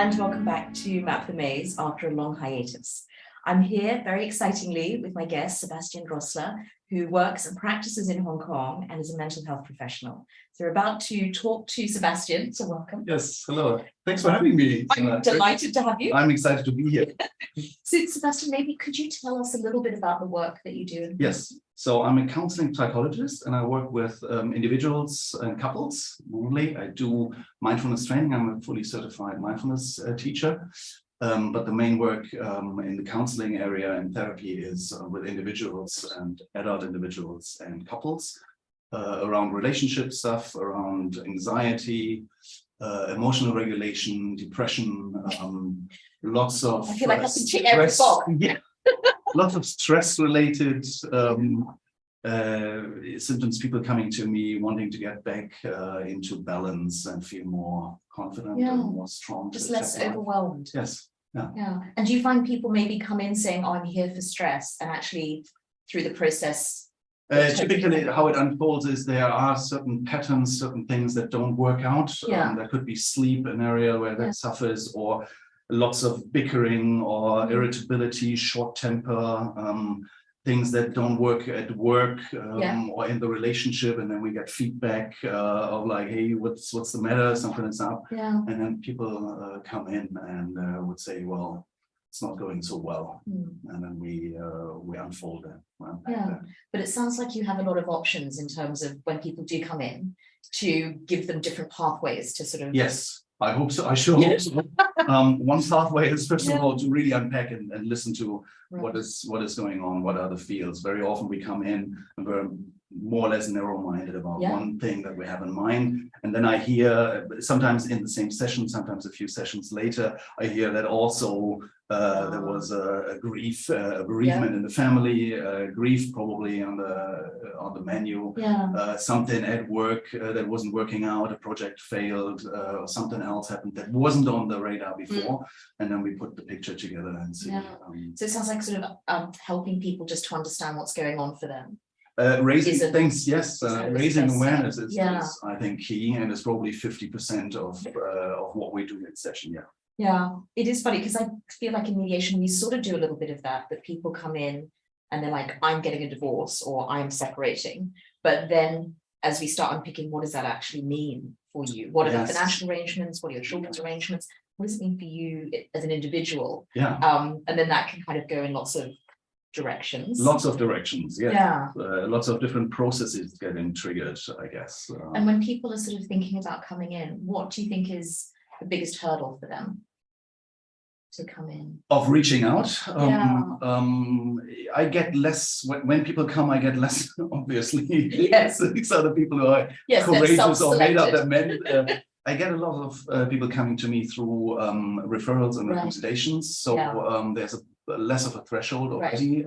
and welcome back to Map the Maze after a long hiatus. I'm here very excitingly with my guest, Sebastian Droesler, who works and practices in Hong Kong and is a mental health professional. So we're about to talk to Sebastian, so welcome. Yes, hello. Thanks for having me. I'm delighted to have you. I'm excited to be here. So Sebastian, maybe could you tell us a little bit about the work that you do? Yes, so I'm a counseling psychologist and I work with individuals and couples. Mainly, I do mindfulness training. I'm a fully certified mindfulness teacher. But the main work in the counseling area and therapy is with individuals and adult individuals and couples around relationship stuff, around anxiety, emotional regulation, depression, lots of I feel like I can tick every box. Yeah, lots of stress-related symptoms. People coming to me wanting to get back into balance and feel more confident and more strong. Just less overwhelmed. Yes. Yeah. And do you find people maybe come in saying, "Oh, I'm here for stress," and actually through the process? Typically, how it unfolds is there are certain patterns, certain things that don't work out. There could be sleep, an area where that suffers, or lots of bickering or irritability, short temper, things that don't work at work or in the relationship, and then we get feedback of like, "Hey, what's the matter? Something is up." And then people come in and would say, "Well, it's not going so well," and then we unfold that. But it sounds like you have a lot of options in terms of when people do come in to give them different pathways to sort of. Yes, I hope so. I sure hope so. One pathway is first of all to really unpack and listen to what is going on, what are the feels. Very often we come in and we're more or less narrow-minded about one thing that we have in mind, and then I hear sometimes in the same session, sometimes a few sessions later, I hear that also there was a grief, a bereavement in the family, grief probably on the menu, something at work that wasn't working out, a project failed, or something else happened that wasn't on the radar before, and then we put the picture together and see. So it sounds like sort of helping people just to understand what's going on for them. Raising things, yes, raising awareness is I think key, and it's probably 50% of what we do in session. Yeah, it is funny because I feel like in mediation we sort of do a little bit of that people come in and they're like, "I'm getting a divorce," or "I'm separating," but then as we start unpicking, what does that actually mean for you? What are the financial arrangements? What are your children's arrangements? What does it mean for you as an individual? And then that can kind of go in lots of directions. Lots of directions, lots of different processes getting triggered, I guess. And when people are sort of thinking about coming in, what do you think is the biggest hurdle for them to come in? Of reaching out? I get less, when people come, I get less, obviously. These are the people who are courageous or made up their men. I get a lot of people coming to me through referrals and recommendations. So there's less of a threshold already.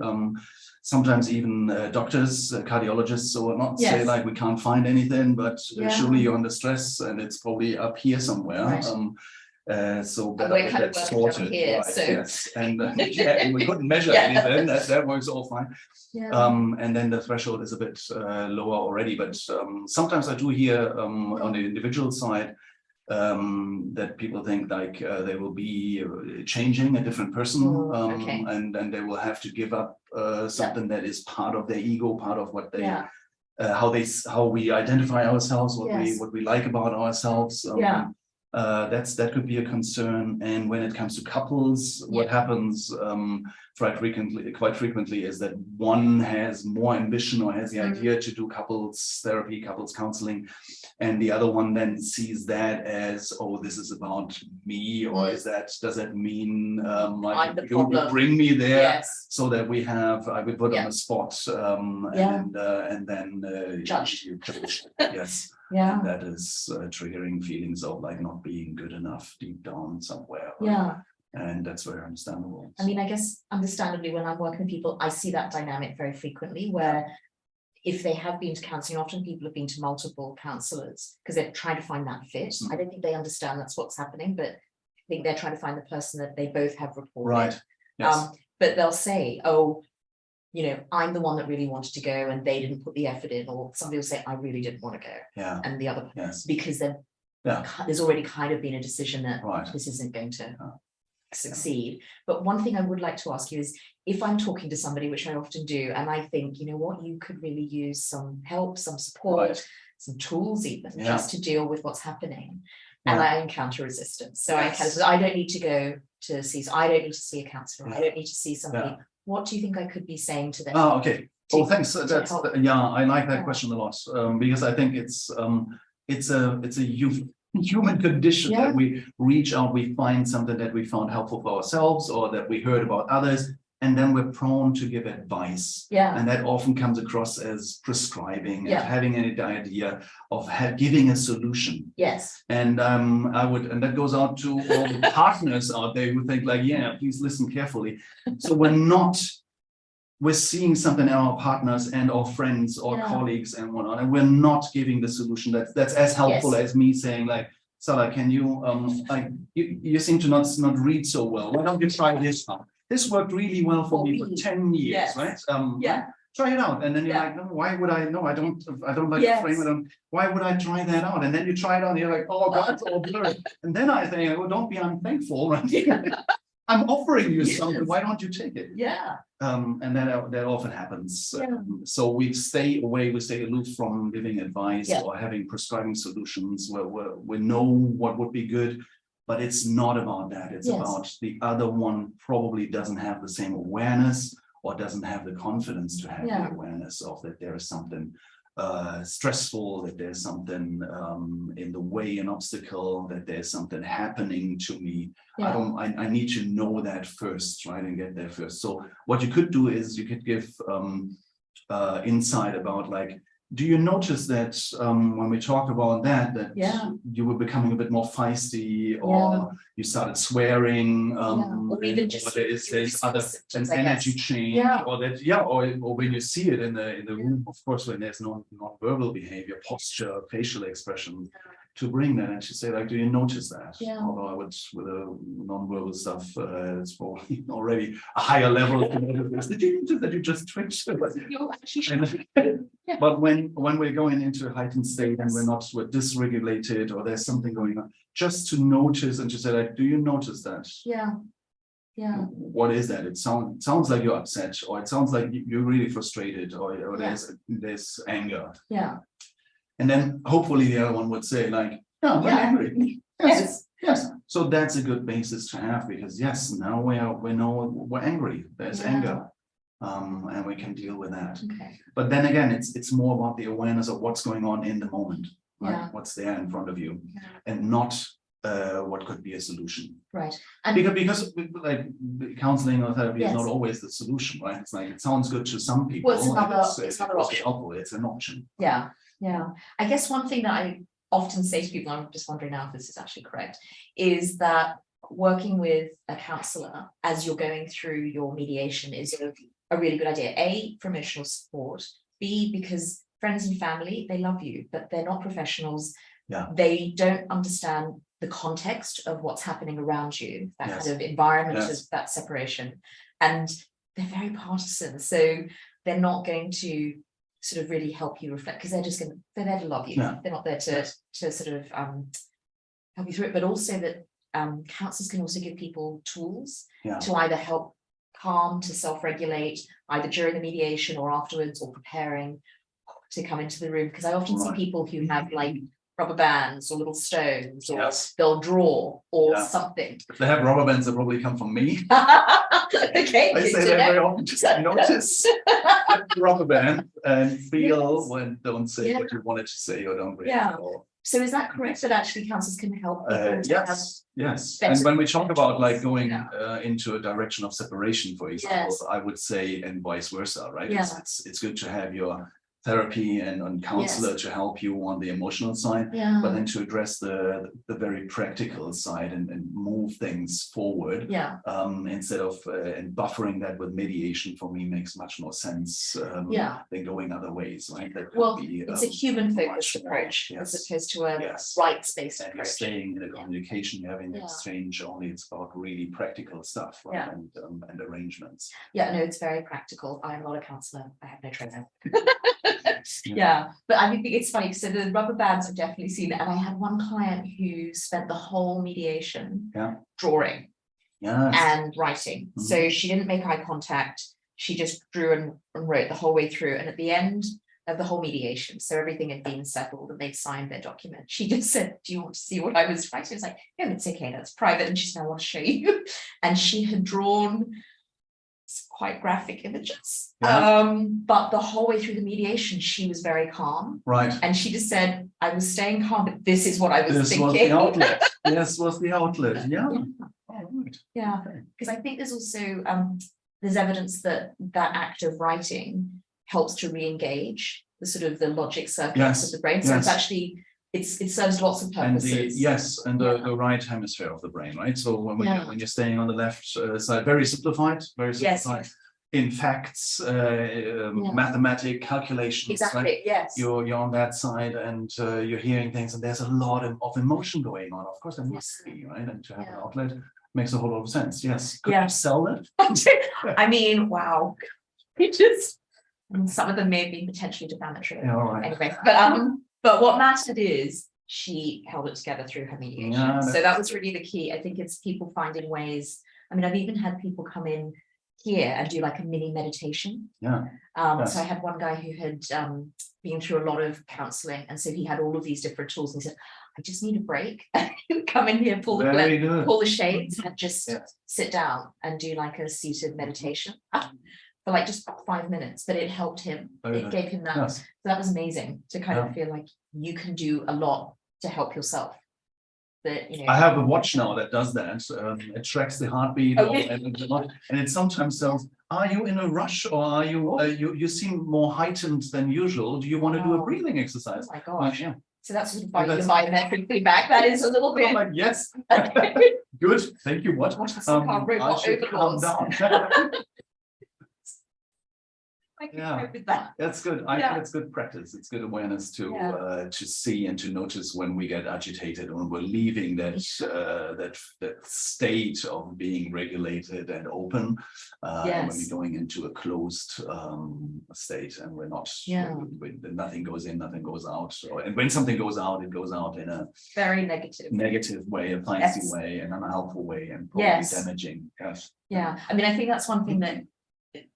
Sometimes even doctors, cardiologists, so not say like we can't find anything, but surely you're under stress and it's probably up here somewhere. So better get that sorted. Here, And we couldn't measure anything. That works all fine. And then the threshold is a bit lower already. But sometimes I do hear on the individual side that people think like they will be changing, a different person, and they will have to give up something that is part of their ego, part of what they how we identify ourselves, what we like about ourselves. That could be a concern. And when it comes to couples, what happens quite frequently is that one has more ambition or has the idea to do couples therapy, couples counseling, and the other one then sees that as, "Oh, this is about me," or does that mean like you will bring me there so that I will put on a spot and then judged. And that is triggering feelings of like not being good enough deep down somewhere. And that's very understandable. I mean, I guess understandably, when I'm working with people, I see that dynamic very frequently where if they have been to counseling, often people have been to multiple counselors because they're trying to find that fit. I don't think they understand that's what's happening, but I think they're trying to find the person that they both have rapport with. But they'll say, "Oh, I'm the one that really wanted to go and they didn't put the effort in," or somebody will say, "I really didn't want to go." And the other, because they're there's already kind of been a decision that Right. this isn't going to succeed. But one thing I would like to ask you is, if I'm talking to somebody, which I often do, and I think, you know what, you could really use some help, some support, Right. some tools even, Yeah. just to deal with what's happening. Yeah. And I encounter resistance. So Yes. I don't need to go to see, I don't need to see a counselor. Yeah. I don't need to see somebody. Yeah. What do you think I could be saying to them? Oh, okay. to- Well, thanks. to That's help? yeah, I like that Yeah. question a lot, because I think it's a human condition Yeah. that we reach out, we find something that we found helpful for ourselves or that we heard about others, and then we're prone to give advice. Yeah. And that often comes across as prescribing, Yeah. and having any idea of giving a solution. Yes. And and that goes out to all the partners out there who think like, yeah, please listen carefully. So we're seeing something in our partners and our friends or Yeah. colleagues and whatnot, and we're not giving the solution that's as helpful Yes. as me saying like, Salah, can you you seem to not read so well. Why don't you try this out? This worked really well for me for 10 years, Yes. right? Yeah. Try it out. And then you're Yeah. like, no, why would I? No, I don't like Yes. the frame. Why would I try that out? And then you try it out and you're like, oh God, it's all blurry. And then I think, well, don't be unthankful, right? I'm offering you something. Why don't you take it? Yeah. And that often happens. Yeah. So we stay away, we stay aloof from giving advice Yeah. or having prescribing solutions where we know what would be good, but it's not about that. It's Yes. about the other one probably doesn't have the same awareness or doesn't have the confidence to have Yeah. the awareness of that there is something stressful, that there's something in the way, an obstacle, that there's something happening to me. Yeah. I need to know that first, right, and get there first. So what you could do is you could give insight about like, do you notice that when we talk about that Yeah. you were becoming a bit more feisty, or you started swearing, Or even just there's other an I energy guess. change, Yeah. or that or when you see it in the room, of course, when there's non-verbal behavior, posture, facial expression, to bring that and to say like, do you notice that? Yeah. Although I would with the non-verbal stuff, it's probably already a higher level. Did you notice that you just twitched? You're actually Yeah. But when we're going into a heightened state and we're dysregulated or there's something going on, just to notice and to say like, do you notice that? Yeah. Yeah. What is that? It sounds like you're upset, or it sounds like you're really frustrated, or Yeah. there's anger. Yeah. And then hopefully the other one would say like, yeah, I'm Yeah. angry. Yes. Yes. So that's a good basis to have, because yes, now we know we're angry. There's Yeah. anger. And we can deal with that. Okay. But then again, it's more about the awareness of what's going on in the moment, right? Yeah. What's there in front of you, Yeah. and not what could be a solution. Right. And Because like counseling or therapy Yes. is not always the solution, right? It's like it sounds good to some people. Well, it's another- and it's another it's option. helpful. It's an option. yeah. Yeah. I guess one thing that I often say to people, I'm just wondering now if this is actually correct, is that working with a counselor as you're going through your mediation is a really good idea. A, for emotional support. B, because friends and family, they love you, but they're not professionals. Yeah. They don't understand the context of what's happening around you, that Yes. kind of environment Yes. of that separation. And they're very partisan. So they're not going to sort of really help you reflect, because they're there to love you. Yeah. They're not there to sort of help you through it, but also that counselors can also give people tools Yeah. to either help calm, to self-regulate, either during the mediation or afterwards, or preparing to come into the room. Because I often see Right. people who have like rubber bands or little stones, or Yes. they'll draw or Yeah. something. If they have rubber bands, they probably come from me. Okay, I good say to that know. very often. Just notice the rubber band and feel Yes. when don't say Yeah. what you wanted to say, or don't really. Yeah. Or, So is that correct, that actually counselors can help people to have? yes. better And when we talk about like controls, going yeah. into a direction of separation, for example, Yes. I would say, and vice versa, right? Yeah. It's good to have your therapy and counselor to help you on the emotional side, Yeah. but then to address the very practical side and move things forward. Yeah. Instead of and buffering that with mediation, for me makes much more sense Yeah. than going other ways, right? That could Well, be, it's a human focused much more, approach yes. as opposed to a Yes. rights-based And you're approach. staying in a communication, you're having an Yeah. exchange, only it's about really practical stuff, right? Yeah. And arrangements. Yeah, no, it's very practical. I'm not a counsellor. I have no training. Yeah, but I think it's funny. So the rubber bands I've definitely seen it. And I had one client who spent the whole mediation drawing and writing. So she didn't make eye contact. She just drew and wrote the whole way through. And at the end of the whole mediation, so everything had been settled and they'd signed their document, she just said, "Do you want to see what I was writing?" I was like, "No, it's okay, that's private." And she said, "I want to show you." And she had drawn quite graphic images. But the whole way through the mediation, she was very calm. Right. And she just said, "I was staying calm, but this is what I was thinking." Was the outlet. This was the outlet. Yeah. Right. Yeah. Because I think there's also there's evidence that that act of writing helps to re-engage the sort of the logic circuits of the brain. So it's actually it serves lots of purposes. And the right hemisphere of the brain, right? So when you're staying on the left side, very simplified. In facts, mathematic calculations. Exactly. Right? Yes. You're on that side, and you're hearing things, and there's a lot of emotion going on. Of course, there must be, right? And to have an outlet makes a whole lot of sense. Yes. Could you sell it? I mean, wow. Some of them may have been potentially defamatory. Yeah, all right. Anyway, but what mattered is she held it together through her mediation. Yeah, so that was really the key. I think it's people finding ways. I mean, I've even had people come in here and do like a mini meditation. So I had one guy who had been through a lot of counseling, and so he had all of these different tools, and he said, "I just need a break." He would come in here, pull the shades, and just sit down and do like a seated meditation for like just 5 minutes. But it helped him. It gave him that. So that was amazing to kind of feel like you can do a lot to help yourself. That, you know, I have a watch now that does that. It tracks the heartbeat, and it sometimes says, "Are you in a rush, or are you? You seem more heightened than usual. Do you want to do a breathing exercise?" Oh my gosh! So that's sort of biometric feedback. That is a little bit. I'm like, yes. Good. Thank you. What? I should calm down. That's good. I think it's good practice. It's good awareness to see and to notice when we get agitated, when we're leaving that state of being regulated and open, when we're going into a closed state, and we're not. Nothing goes in, nothing goes out. And when something goes out, it goes out in a very negative way, a feisty way, an unhelpful way, and probably damaging. Yeah. I mean, I think that's one thing that.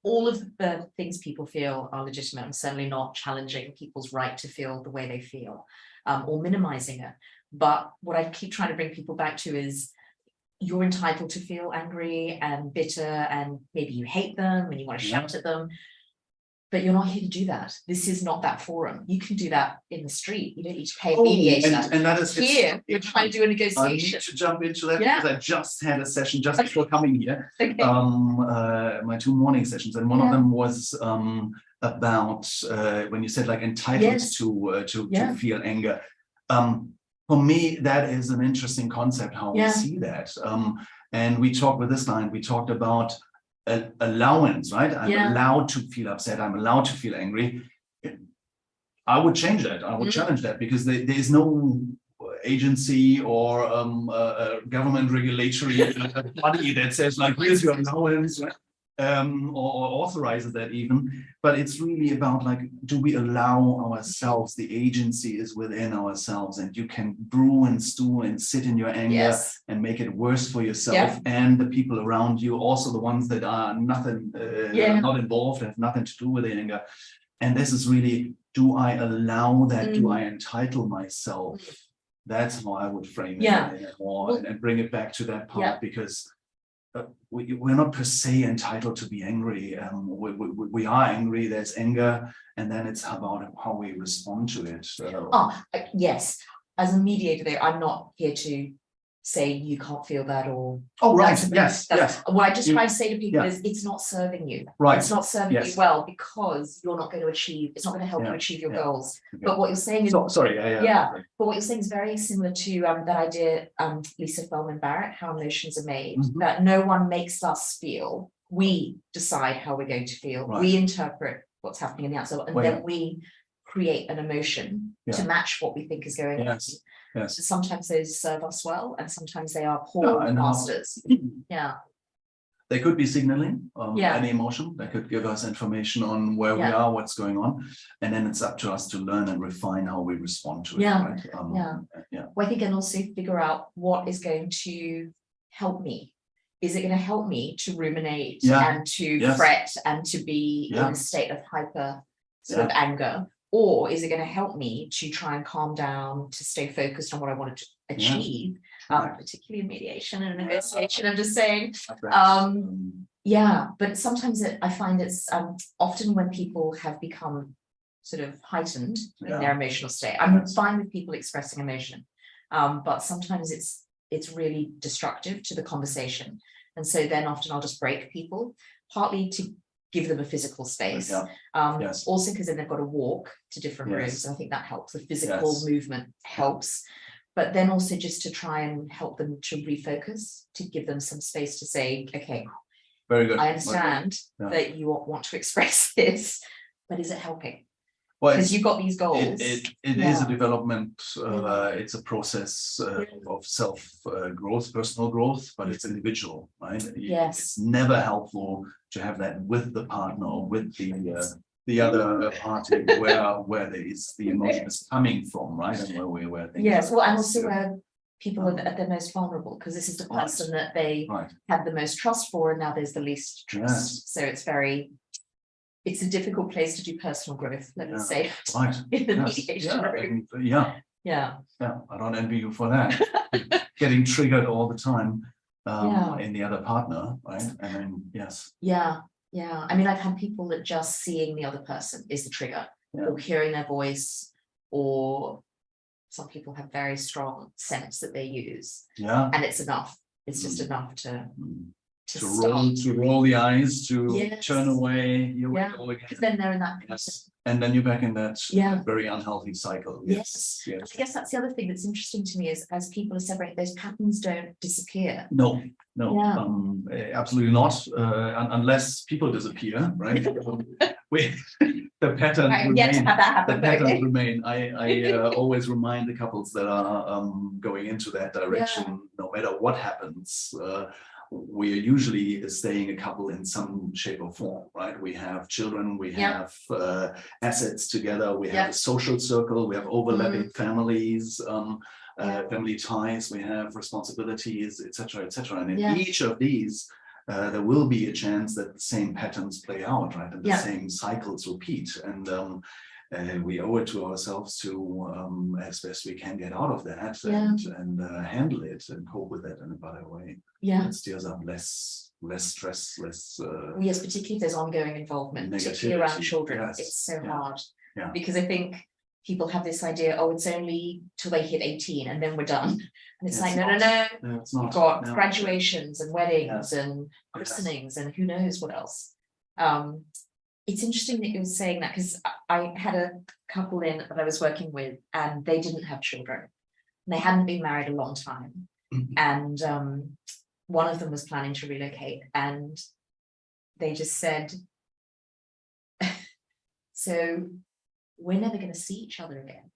All of the things people feel are legitimate. I'm certainly not challenging people's right to feel the way they feel or minimizing it. But what I keep trying to bring people back to is you're entitled to feel angry and bitter, and maybe you hate them and you want to shout at them. But you're not here to do that. This is not that forum. You can do that in the street. You don't need to pay a mediator. And that is here. You're trying to do a negotiation. I need to jump into that because I just had a session just before coming here. My 2 morning sessions, and one of them was about when you said like entitled to feel anger. For me, that is an interesting concept. How we see that. And we talked with this client. We talked about allowance, right? I'm allowed to feel upset. I'm allowed to feel angry. I would change that. I would challenge that, because there is no agency or government regulatory body that says like, here's your allowance, right? Or authorizes that even. But it's really about like, do we allow ourselves? The agency is within ourselves, and you can brew and stew and sit in your anger and make it worse for yourself and the people around you, also the ones that are nothing, not involved, have nothing to do with the anger. And this is really, do I allow that? Do I entitle myself? That's how I would frame it and bring it back to that part, because we're not per se entitled to be angry. We are angry, there's anger, and then it's about how we respond to it. Yes, as a mediator there, I'm not here to say you can't feel that, or yes. What I just try to say to people is it's not serving you. It's not serving you well, because you're not going to achieve, it's not going to help you achieve your goals. But what you're saying is but what you're saying is very similar to that idea, Lisa Feldman Barrett, how emotions are made, that no one makes us feel. We decide how we're going to feel. We interpret what's happening in the outside, and then we create an emotion to match what we think is going on. So sometimes those serve us well, and sometimes they are poor masters. They could be signaling Yeah. any emotion. They could give us information on where we Yeah. are, what's going on, and then it's up to us to learn and refine how we respond to it. Yeah. Right? Yeah. Well, I think, and also figure out what is going to help me. Is it going to help me to ruminate and to fret and to be in a state of hyper sort of anger? Or is it going to help me to try and calm down, to stay focused on what I wanted to achieve, particularly in mediation and negotiation? I'm just saying, but sometimes I find it's often when people have become sort of heightened in their emotional state. I'm fine with people expressing emotion, but sometimes it's really destructive to the conversation. And so then often I'll just break people, partly to give them a physical space. Also because then they've got to walk to different rooms. And I think that helps. The physical movement helps. But then also just to try and help them to refocus, to give them some space to say, okay, very good. I understand that you want to express this, but is it helping? Because you've got these goals. It is a development, it's a process of self growth, personal growth, but it's individual, right? It's never helpful to have that with the partner or with the other party where the emotion is coming from, right? And where things well, and also where people are at their most vulnerable, because this is the person that they had the most trust for, and now there's the least trust. So it's a difficult place to do personal growth, let me say, in the mediation room. I don't envy you for that. Getting triggered all the time in the other partner, right? And then I mean, I've had people that just seeing the other person is the trigger, or hearing their voice, or some people have very strong scents that they use, and it's enough. It's just enough to roll the eyes, to turn away. Here we go again. Because then they're in that and then you're back in that very unhealthy cycle. I guess that's the other thing that's interesting to me is as people are separated, those patterns don't disappear. No, absolutely not, unless people disappear, right? The patterns remain. Remain. I always remind the couples that are going into that direction, no matter what happens. We are usually staying a couple in some shape or form, right? We have children, we have assets together, we have a social circle, we have overlapping families, family ties, we have responsibilities, etc., etc. And in each of these, there will be a chance that the same patterns play out, right? And the same cycles repeat. And we owe it to ourselves to, as best we can, get out of that and handle it and cope with it in a better way. It steers up less stress, less. Yes, particularly if there's ongoing involvement, particularly around children. It's so hard because I think people have this idea, oh, it's only till they hit 18 and then we're done. And it's like, no, it's not. We've got graduations and weddings and christenings and who knows what else. It's interesting that you were saying that, because I had a couple in that I was working with and they didn't have children. And they hadn't been married a long time. And one of them was planning to relocate, and they just said, so we're never going to see each other again.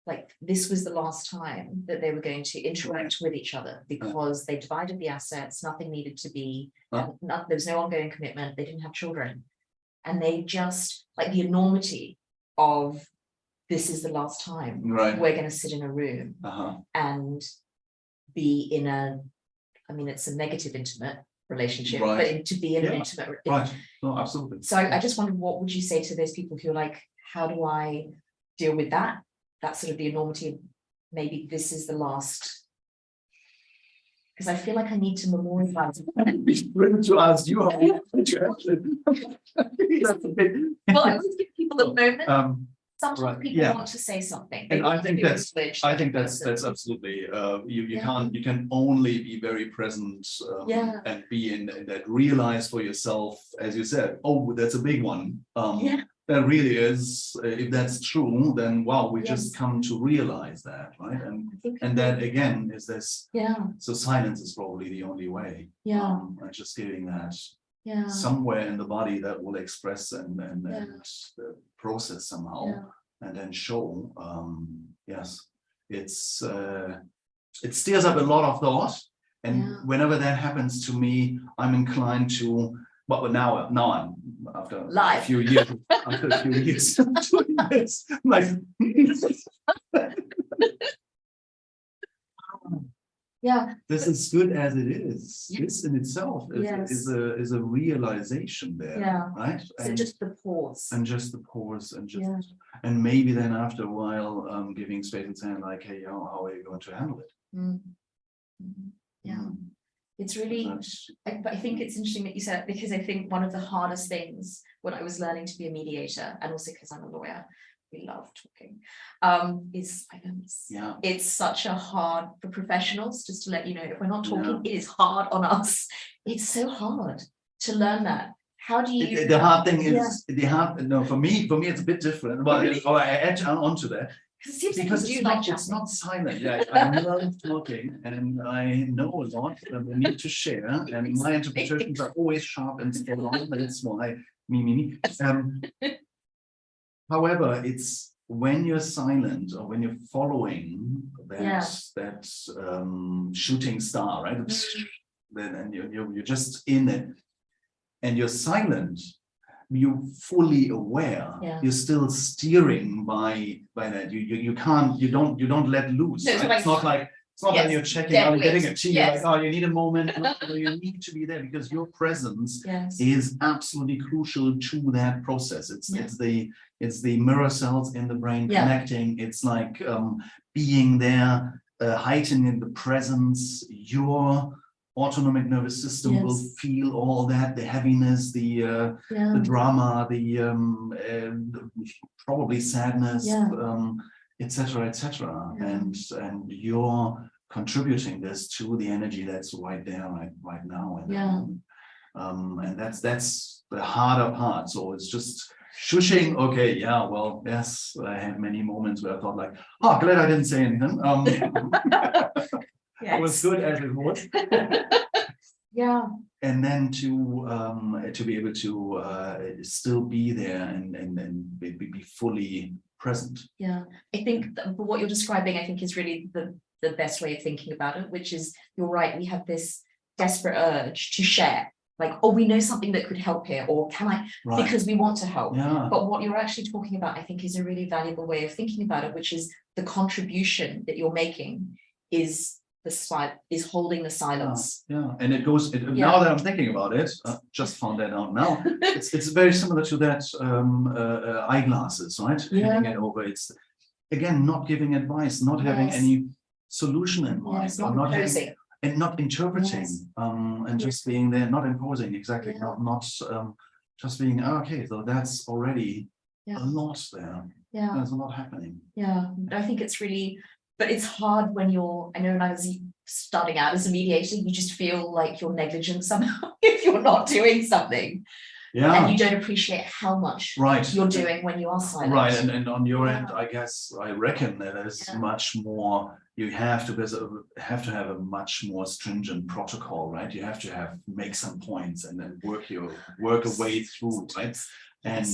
Like this was the last time that they were going to interact with each other, because they divided the assets, nothing needed to be, there was no ongoing commitment, they didn't have children. And they just, like the enormity of this is the last time we're going to sit in a room and be in it's a negative intimate relationship, but to be in an intimate absolutely. So I just wondered, what would you say to those people who are like, how do I deal with that sort of the enormity of maybe this is the last, because I feel like I need to memorialize it. To ask you how you well, I always give people a moment. Sometimes people want to say something, and I think that's absolutely you can only be very present and be in that, realize for yourself, as you said, oh, that's a big one. That really is, if that's true, then wow, we just come to realize that, right? And that again is this. So silence is probably the only way. And just giving that somewhere in the body that will express and process somehow, and then show. It steers up a lot of thought. And Yeah. whenever that happens to me, I'm inclined to, but now I'm after Live. a few years, after a few years doing this, like Yeah. this is good as it is. This in itself Yes. is a realization there, Yeah. right? So just the pause. And just the pause, and just Yeah. and maybe then after a while, giving space and saying like, hey, how are you going to handle it? Mm. Mhm. Yeah. It's really, but I think it's interesting that you said it, because I think one of the hardest things when I was learning to be a mediator, and also because I'm a lawyer, we love talking, is silence. Yeah. It's such a hard for professionals, just to let you know, if we're not talking, it is hard on us. It's so hard to learn that. How do you? The hard thing is no, for me it's a bit different. Well, I add on to that. Because it's not silent. Yeah, I love talking and I know a lot and I need to share, and my interpretations are always sharp and strong. That's why me. However, it's when you're silent or when you're following that shooting star, right? And you're just in it, and you're silent. You're fully aware. You're still steering by that. You don't let loose. No, right? It's not like that you're checking out and getting a tea. You're like, oh, you need a moment. No, you need to be there because your presence is absolutely crucial to that process. It's the mirror cells in the brain connecting. It's like being there, heightening the presence. Your autonomic nervous system will feel all that, the heaviness, the drama, the probably sadness, etc. And you're contributing this to the energy that's right there, right now. And that's the harder part. So it's just shushing. Okay, well, yes, I had many moments where I thought like, oh, glad I didn't say anything. It was good as it was. And then to be able to still be there and be fully present. I think what you're describing, I think, is really the best way of thinking about it, which is, you're right, we have this desperate urge to share, like, oh, we know something that could help here, or can I, because we want to help. But what you're actually talking about, I think, is a really valuable way of thinking about it, which is the contribution that you're making is holding the silence. And it goes now that I'm thinking about it, just found that out now. It's very similar to that eyeglasses, right? Handing it over. It's again not giving advice, not having any solution in mind, not imposing. And not interpreting, and just being there, not imposing, exactly, not just being okay. So that's already a lot there. There's a lot happening. But I think it's really. But it's hard when I know when I was starting out as a mediator, you just feel like you're negligent somehow if you're not doing something. And you don't appreciate how much you're doing when you are silent. And on your end, I guess, I reckon that there's much more, you have to have a much more stringent protocol, right? You have to make some points and then work a way through, right? And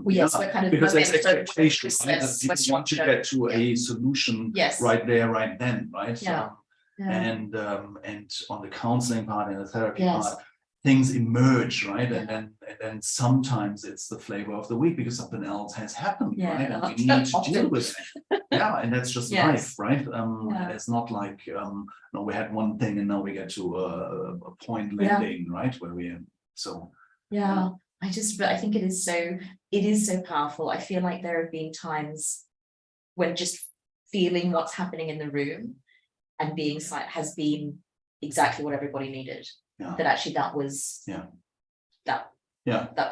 we're kind of because there's expectations, right? That you want to get to a solution right there, right then, right? And on the counseling part and the therapy part, things emerge, right? And then sometimes it's the flavor of the week because something else has happened, right? And we need to deal with it. And that's just life, right? It's not like no, we had one thing and now we get to a point landing, right? Where we I think it is so powerful. I feel like there have been times when just feeling what's happening in the room and being silent has been exactly what everybody needed. That actually that was that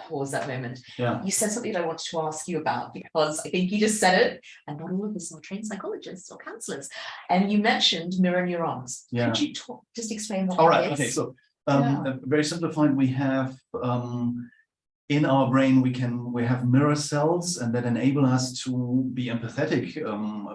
pause, that moment. You said something that I wanted to ask you about, because I think you just said it, and not all of us are trained psychologists or counselors. And you mentioned mirror neurons. Could you just explain what that is? Okay, so very simplified, we have in our brain, we have mirror cells, and that enable us to be empathetic,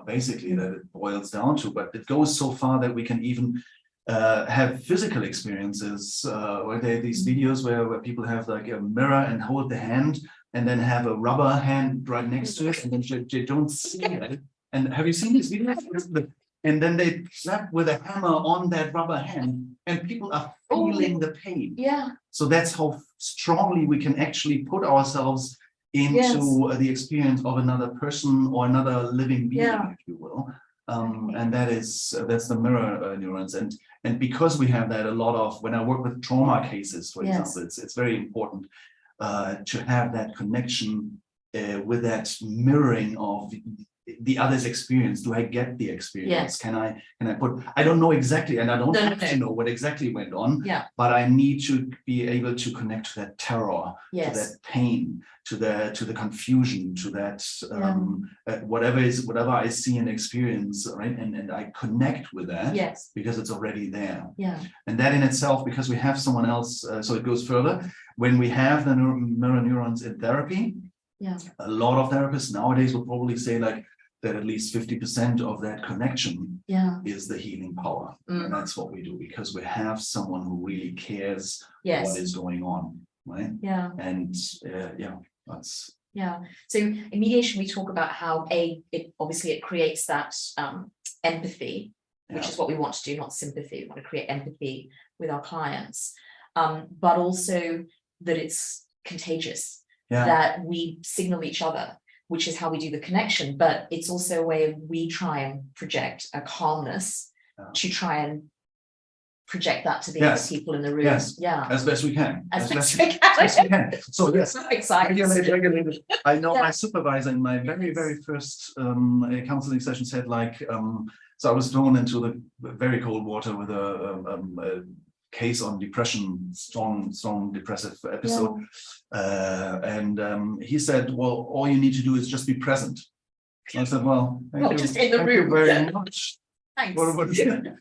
basically, that it boils down to. But it goes so far that we can even have physical experiences, where there are these videos where people have like a mirror and hold the hand, and then have a rubber hand right next to it, and then they don't see it. And have you seen these videos? And then they slap with a hammer on that rubber hand, and people are feeling the pain. Yeah. So that's how strongly we can actually put ourselves into the experience of another person or another living being, if you will. And that's the mirror neurons. And because we have that, a lot of, when I work with trauma cases, for example, it's very important to have that connection with that mirroring of the other's experience. Do I get the experience? Can I put, I don't know exactly, and I don't have to know what exactly went on, but I need to be able to connect to that terror, to that pain, to the confusion, to that whatever I see and experience, right? And I connect with that because it's already there. And that in itself, because we have someone else, so it goes further. When we have the mirror neurons in therapy, a lot of therapists nowadays will probably say like that at least 50% of that connection is the healing power. And that's what we do, because we have someone who really cares what is going on, right? And that's so in mediation we talk about how it creates that empathy, which is what we want to do, not sympathy. We want to create empathy with our clients, but also that it's contagious, that we signal each other, which is how we do the connection. But it's also a way of we try and project a calmness to try and project that to the other people in the room. As best we can. As best we can. So So exciting. Regulated. I know my supervisor in my very, very first counseling session said like, so I was thrown into the very cold water with a case on depression, strong depressive episode. And he said, well, all you need to do is just be present. I said, well, thank you. Just in the room. Thank you very much. Thanks. What is that?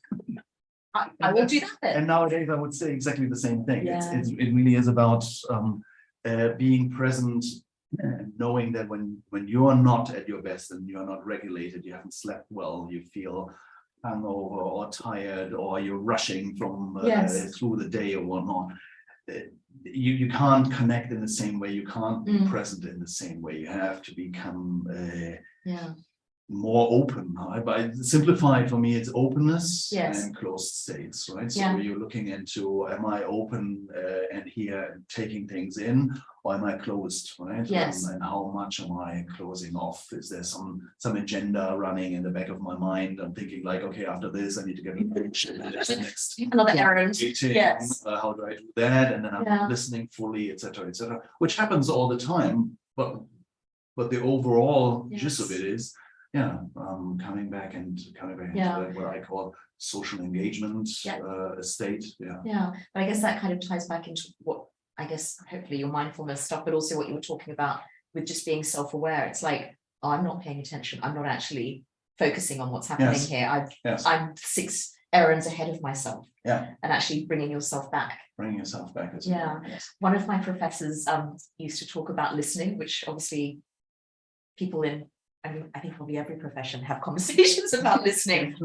I will do that then. And nowadays I would say exactly the same thing. It really is about being present, and knowing that when you are not at your best and you are not regulated, you haven't slept well, you feel hungover or tired, or you're rushing from through the day or whatnot, you can't connect in the same way, you can't be present in the same way. You have to become more open. By simplified, for me, it's openness and closed states, right? So you're looking into, am I open and here and taking things in, or am I closed, right? And how much am I closing off? Is there some agenda running in the back of my mind? I'm thinking like, okay, after this I need to get next another errand. How do I do that? And then I'm listening fully, etc., which happens all the time, but the overall gist of it is coming back into what I call social engagement state. But I guess that kind of ties back into what I guess hopefully your mindfulness stuff, but also what you were talking about with just being self-aware. It's like, oh, I'm not paying attention. I'm not actually focusing on what's happening here. I'm 6 errands ahead of myself. And actually bringing yourself back. As well. One of my professors used to talk about listening, which obviously people in, I think probably every profession have conversations about listening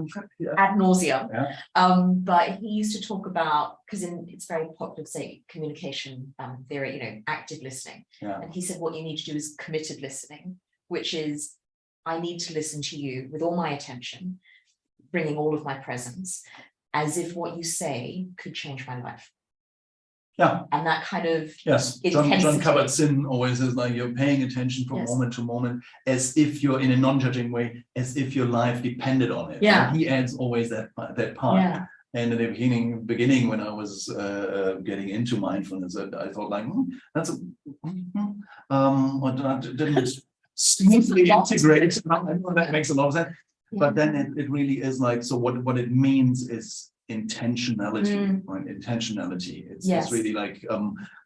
ad nauseum. But he used to talk about, because it's very popular to say communication theory, active listening. And he said what you need to do is committed listening, which is I need to listen to you with all my attention, bringing all of my presence, as if what you say could change my life. And that kind of John Kabat-Zinn always says like you're paying attention from moment to moment, as if you're in a non-judging way, as if your life depended on it. And he adds always that part. And in the beginning when I was getting into mindfulness, I thought like that's didn't smoothly integrate. I know that makes a lot of sense, but then it really is like, so what it means is intentionality, right? Intentionality. It's really like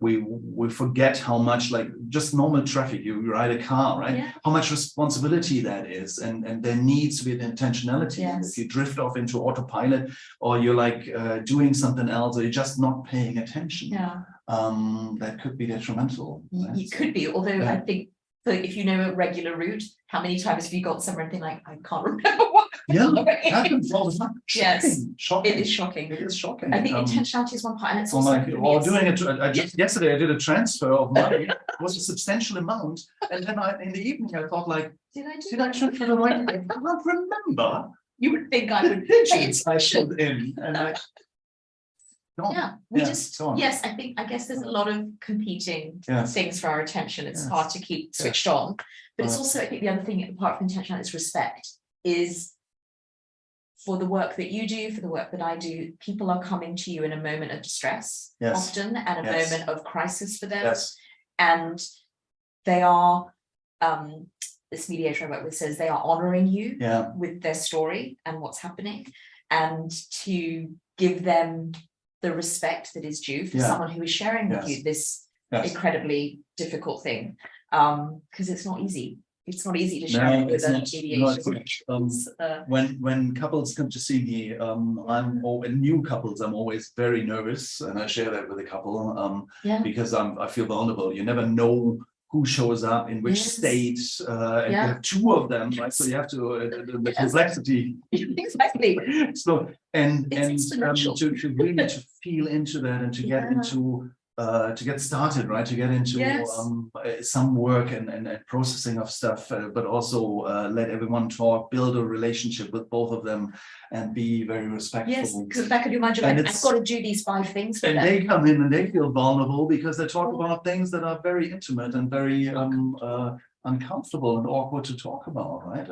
we forget how much, like just normal traffic, you ride a car, right? How much responsibility that is, and there needs to be an intentionality. If you drift off into autopilot, or you're like doing something else, or you're just not paying attention, that could be detrimental. Right? You could be, although I think that if you know a regular route, how many times have you got somewhere and think like, I can't remember what happens all the time. Shocking. It is shocking. It is shocking. I think intentionality is one part, and it's also doing it. Yesterday I did a transfer of money. It was a substantial amount, and then in the evening I thought like, did I transfer the right? I can't remember. You would think I would. I should in, and Go on. Yeah, we Yeah, just, go on. yes, I guess there's a lot of competing Yeah. things for our attention. It's Yes. hard to keep switched on. But it's also, I think the other thing, apart from intention, is respect, is for the work that you do, for the work that I do, people are coming to you in a moment of distress, Yes. often, and a Yes. moment of crisis for them. Yes. And they are, this mediator I work with says they are honoring you Yeah. with their story and what's happening, and to give them the respect that is due for Yeah. someone who is sharing with Yes. you this Yes. incredibly difficult thing, because it's not easy. It's not easy to share it with it's a not. mediation. When couples come to see me, and new couples, I'm always very nervous, and I share that with a couple, Yeah. because I feel vulnerable. You never know who shows up in which Yes. state, and Yeah. you have two of them, right? So you have to the complexity. Exactly. So and It's exponential. to really to feel into that and to get Yeah. into to get started, right? To get into Yes. some work and processing of stuff, but also let everyone talk, build a relationship with both of them, and be very respectful. Yes, because back of your mind, you're And like, it's- I've got to do these 5 things for And them. they come in and they feel vulnerable because they talk about things that are very intimate and very uncomfortable and awkward to talk about, right?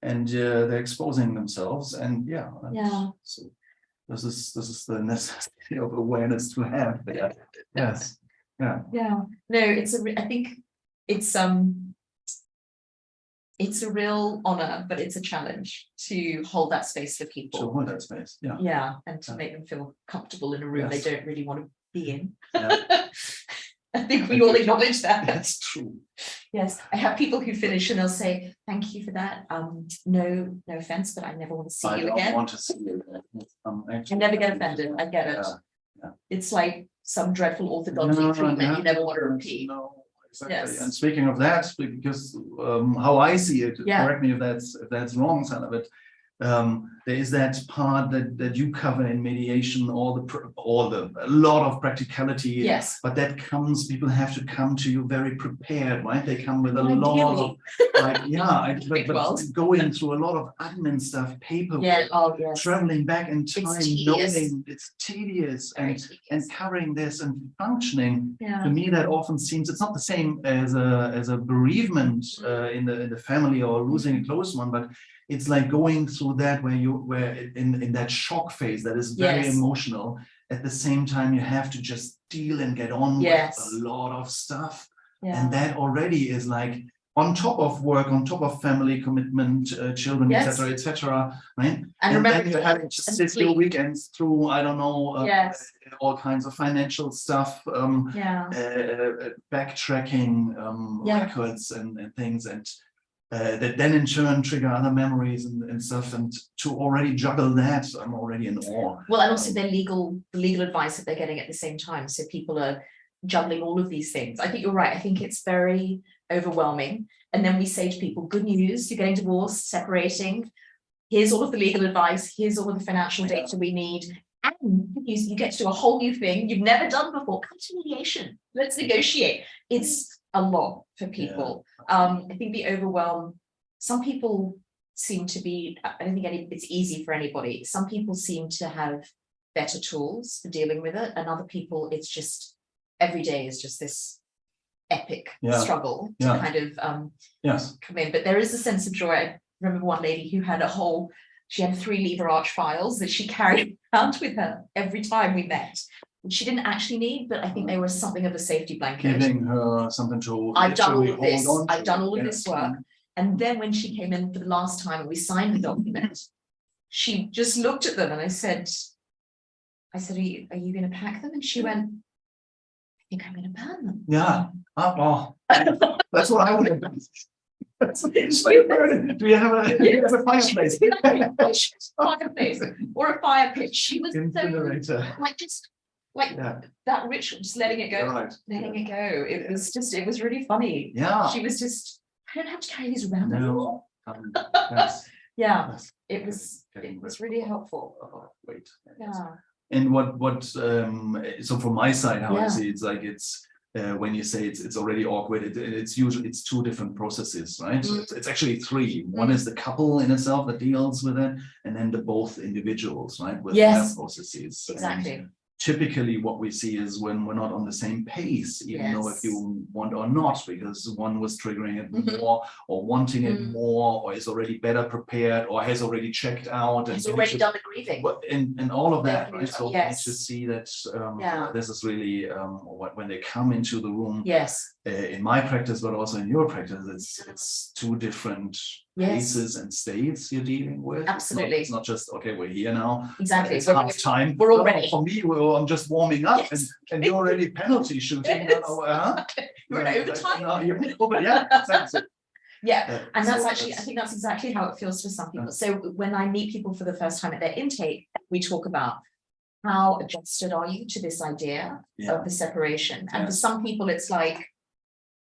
And Yeah. they're exposing themselves, and Yeah. So this is the necessity of awareness to have there. Yes. Yeah. Yeah, no, I think it's a real honor, but it's a challenge to hold that space for So people. hold that space. Yeah. Yeah, and to Yeah. make them feel comfortable in a room Yes. they don't really want to be in. Yeah. I think we all acknowledge that. That's true. Yes, I have people who finish and they'll say, thank you for that. No offense, but I never want to see I you don't again. want to see you. I never get offended. I get it. Yeah. It's like some dreadful orthodontic treatment you never want to repeat. No, exactly. Yes. And speaking of that, because how I see it, Yeah. correct me if that's wrong, son of it. There is that part that you cover in mediation, a lot of practicality. Yes. But that comes, people have to come to you very prepared, right? They come with a Ideally. lot of, but going through a lot of admin stuff, paperwork. Yeah, oh yes. Traveling back in time, tedious. knowing it's tedious, Very and tedious. covering this and functioning. Yeah. To me, that often seems it's not the same as a bereavement in the family or losing a close one, but it's like going through that where in that shock phase that is very Yes. emotional. At the same time, you have to just deal and get on Yes. with a lot of stuff, Yeah. and that already is like on top of work, on top of family commitment, children, Yes. etc., right? And remember then you're having to and sit your sleep. weekends through, I don't know, Yes. all kinds of financial stuff, Yeah. backtracking Yeah. records and things, and that then in turn trigger other memories and stuff. And to already juggle that, I'm already in awe. Well, and also the legal advice that they're getting at the same time. So people are juggling all of these things. I think you're right. I think it's very overwhelming. And then we say to people, good news, you're getting divorced, separating. Here's all of the legal advice. Here's all of the financial data we need. And good news, you get to do a whole new thing you've never done before. Come to mediation. Let's negotiate. It's a lot for people. I think the overwhelm, some people seem to be, I don't think it's easy for anybody. Some people seem to have better tools for dealing with it, and other people, it's just every day is just this epic struggle to kind of come in. But there is a sense of joy. I remember one lady who had she had 3 lever arch files that she carried around with her every time we met. She didn't actually need, but I think they were something of a safety blanket. Giving her something to I've done all of hold this. on to. I've done all of this work. And then when she came in for the last time and we signed the document, she just looked at them and I said, are you going to pack them? And she went, I think I'm going to burn them. Yeah. Well, that's what I would have done. Do you have a fireplace? Fireplace or a fire pit. She was Incinerator. That ritual, just letting it go, letting it go. It was really funny. Yeah. She was just, I don't have to carry these around anymore. Yes. Yeah, Yes. it was really helpful. Wait. Yeah. And what so from my side, how I see it's like it's when you say it's already awkward, it's usually two different processes, right? It's actually three. One is the couple in itself that deals with it, and then the both individuals, right, with their processes. Exactly. And typically what we see is when we're not on the same pace, even though if you want or not, because one was triggering it more or wanting it more, or is already better prepared, or has already checked out and has already done the grieving. And all of that, right? So we need to see that this is really when they come into the room. In my practice, but also in your practice, it's two different places and states you're dealing with. Absolutely. It's not just, okay, we're here now. Exactly. It's half time. We're all ready. For me, I'm just warming up, and you're already penalty shooting. You're in overtime. Exactly. And that's actually, I think that's exactly how it feels for some people. So when I meet people for the first time at their intake, we talk about how adjusted are you to this idea of the separation. And for some people, it's like,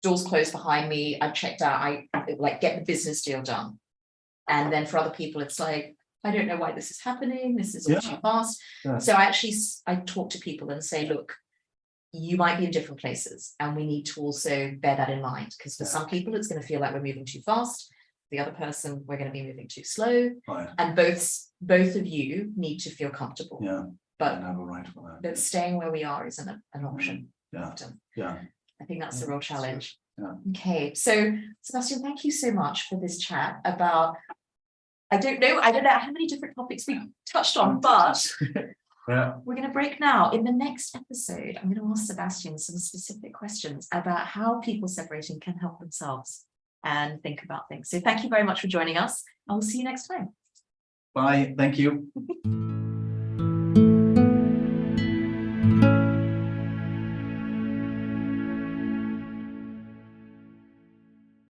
doors closed behind me, I've checked out, I like get the business deal done. And then for other people, it's like, I don't know why this is happening, this is all too fast. So I talk to people and say, look, you might be in different places, and we need to also bear that in mind, because for some people it's going to feel like we're moving too fast, the other person we're going to be moving too slow, and both of you need to feel comfortable. But staying where we are isn't an option often. I think that's the real challenge. Okay, so Sebastian, thank you so much for this chat about, I don't know how many different topics we touched on, but we're going to break now. In the next episode, I'm going to ask Sebastian some specific questions about how people separating can help themselves and think about things. So thank you very much for joining us, and we'll see you next time. Bye. Thank you.